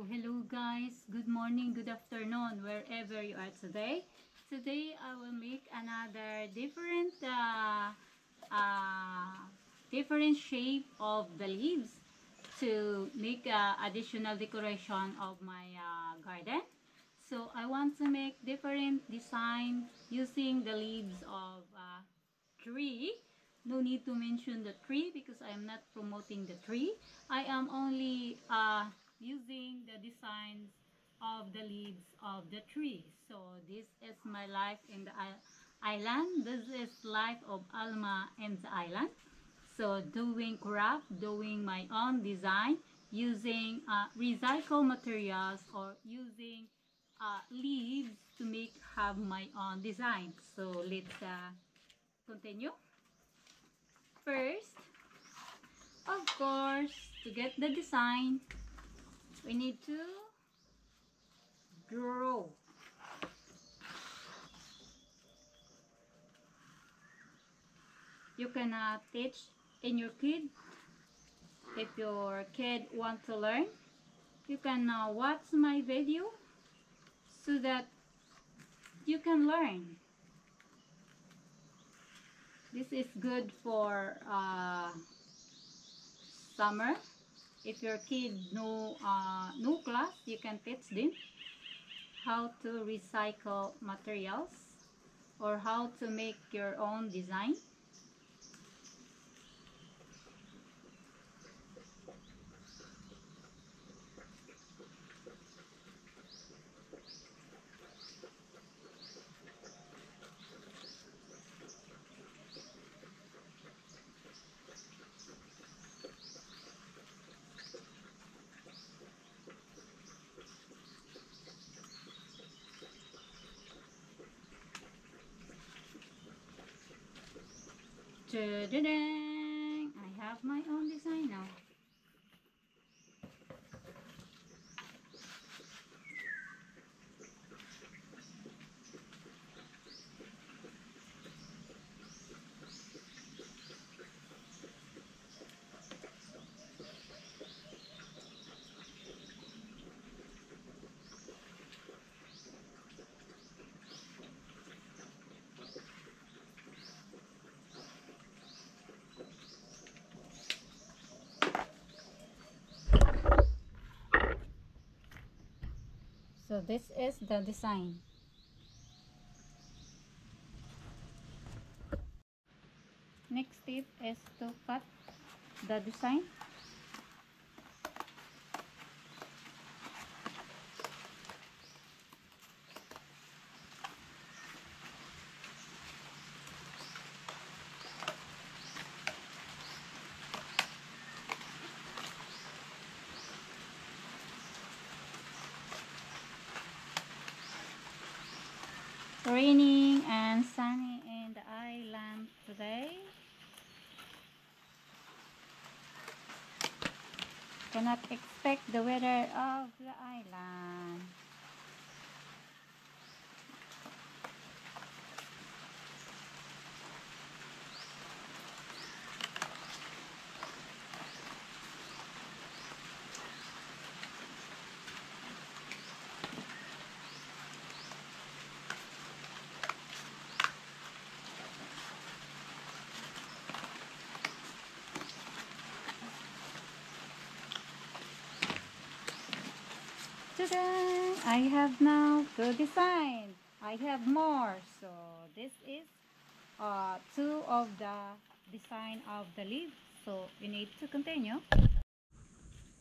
Hello guys, good morning, good afternoon, wherever you are today. Today I will make another uh, different shape of the leaves to make additional decoration of my garden. So I want to make different design using the leaves of tree. No need to mention the tree because I am not promoting the tree. I am only using the designs of the leaves of the tree. So this is my life in the island. This is life of Alma in the island. So doing craft, doing my own design using recycled materials or using leaves to have my own design. So let's continue. First, of course, to get the design, we need to draw. You can teach in your kid. If your kid want to learn, you can watch my video so that you can learn. This is good for summer. If your kid no class, you can teach them how to recycle materials or how to make your own design. Ta-da-dang! I have my own design now. So this is the design. Next step is to cut the design. Raining and sunny in the island today. Cannot expect the weather of the island. Ta-da! I have now two designs. I have more. So this is two of the design of the leaf. So you need to continue.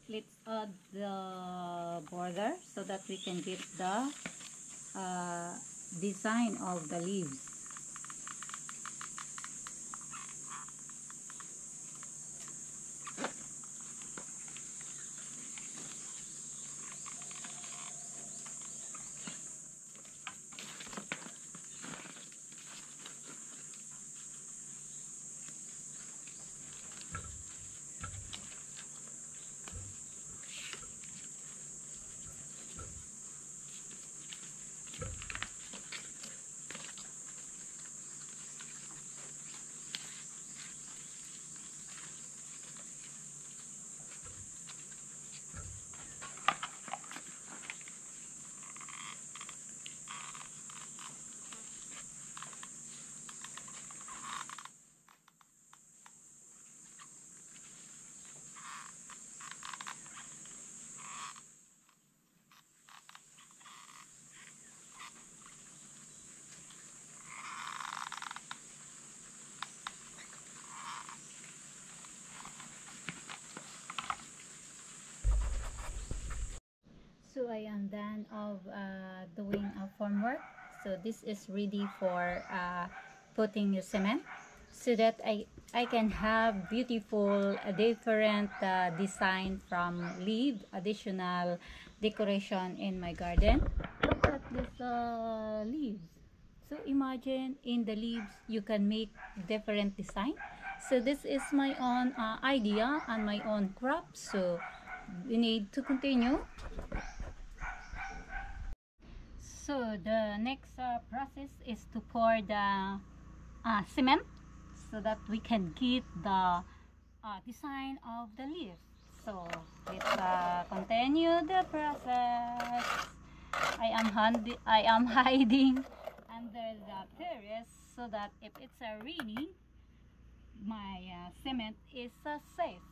Let's add the border so that we can get the design of the leaves. done of doing a formwork. So this is ready for putting the cement, so that I can have beautiful different design from leaf, additional decoration in my garden. Look at this leaves. So imagine in the leaves you can make different design. So this is my own idea and my own crop. So we need to continue. So the next process is to pour the cement, so that we can get the design of the leaf. So let's continue the process. I am hiding under the terrace, so that if it's raining, my cement is safe.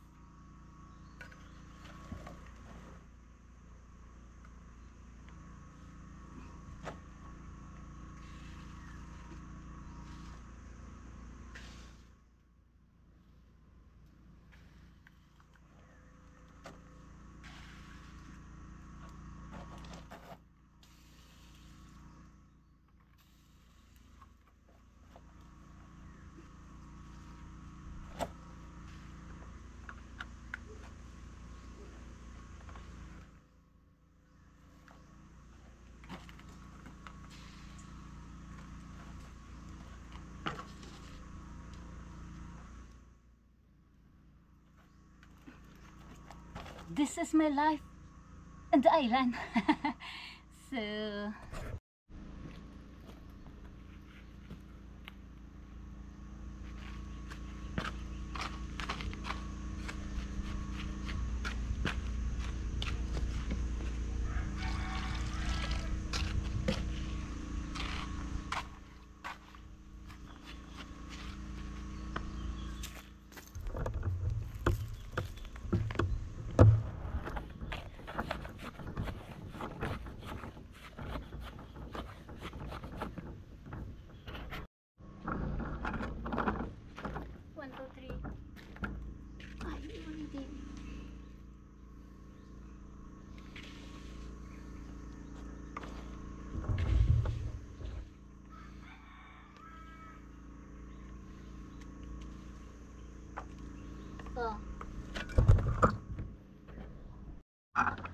This is my life on the island. So one, two, three. Ay, ulitin. Oh.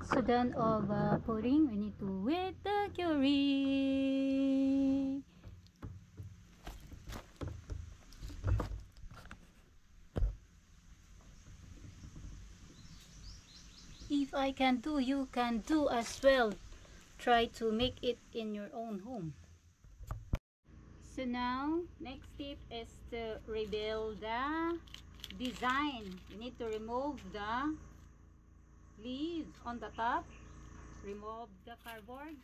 So done of pouring, we need to wet the curry. If I can do, you can do as well. Try to make it in your own home. So now, next step is to rebuild the design. You need to remove the leaves on the top, remove the cardboard.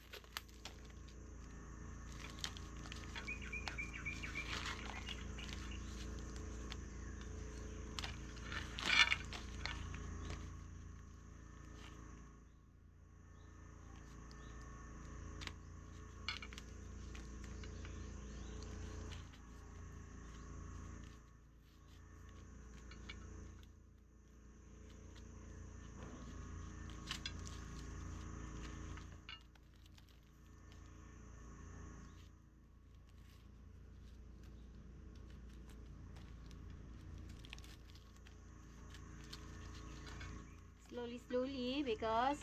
Slowly, because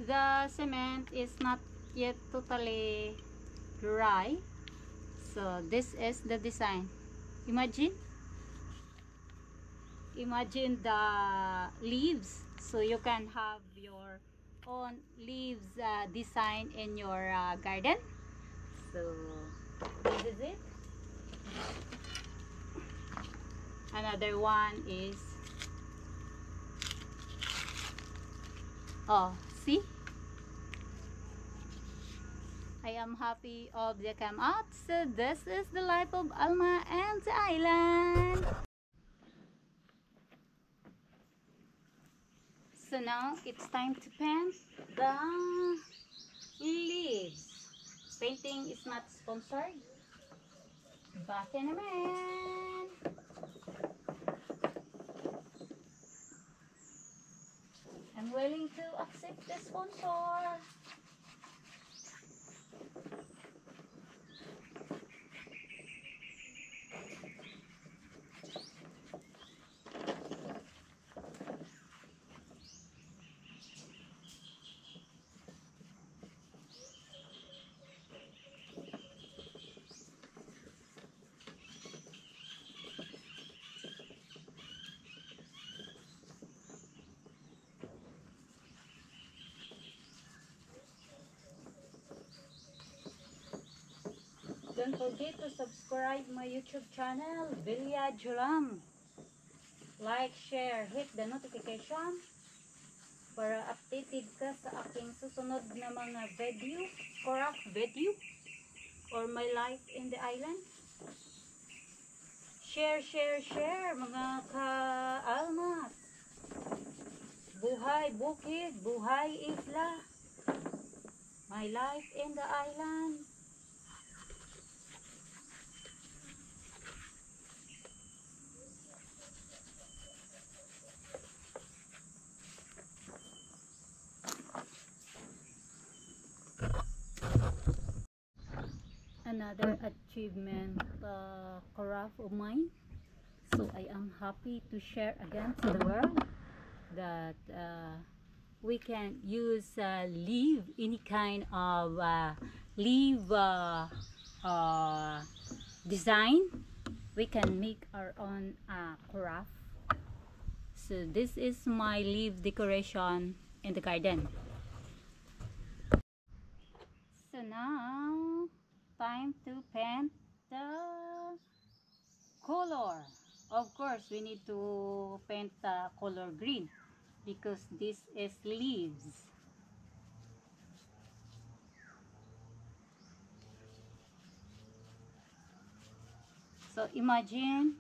the cement is not yet totally dry. So this is the design. Imagine the leaves, so you can have your own leaves design in your garden. So this is it. Another one is, oh, see, I am happy of the come out. So this is the life of Alma and the island. So now it's time to paint the leaves. Painting is not sponsored. Baka naman. I'm willing to accept the sponsor. Don't forget to subscribe my YouTube channel, Vilya Julam. Like, share, hit the notification para updated ka sa aking susunod na mga video, craft video, or my life in the island. Share, share, share mga ka-almas. Buhay bukid, buhay isla. My life in the island. Another achievement craft of mine. So I am happy to share again to the world that we can use leaf, any kind of leaf design. We can make our own craft. So this is my leaf decoration in the garden. So now time to paint the color. Of course we need to paint the color green because this is leaves. So imagine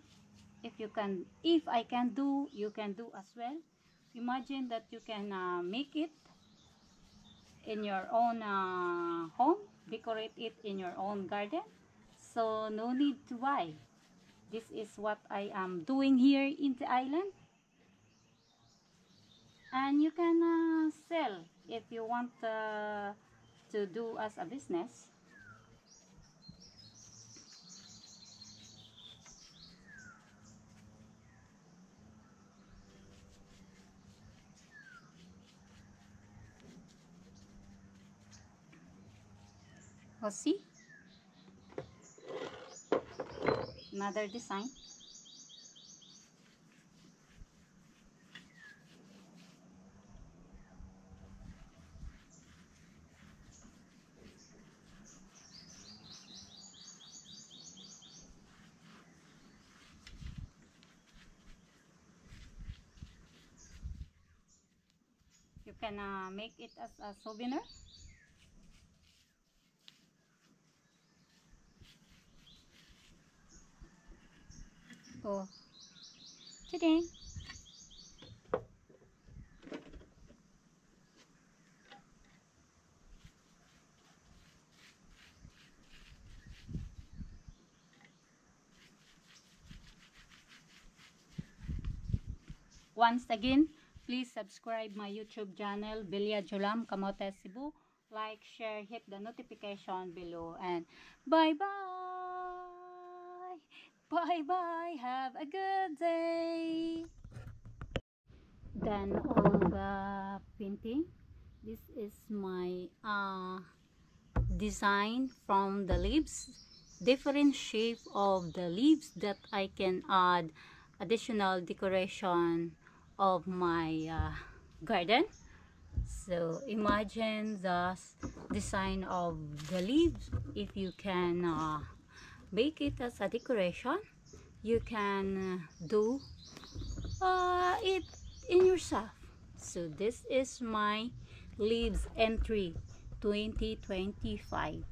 if I can do, you can do as well. Imagine that you can make it in your own home, decorate it in your own garden, so no need to buy. This is what I am doing here in the island, and you can sell if you want to do as a business. Oh, see, another design. You can make it as a souvenir. Oh, today. Once again, please subscribe my YouTube channel, Vilya Julam, Camotes, Cebu. Like, share, hit the notification below, and bye-bye. Bye-bye. Have a good day. Done all the painting. This is my design from the leaves. Different shape of the leaves that I can add additional decoration of my garden. So imagine the design of the leaves. If you can make it as a decoration, you can do it in yourself. So this is my leaves entry 2025.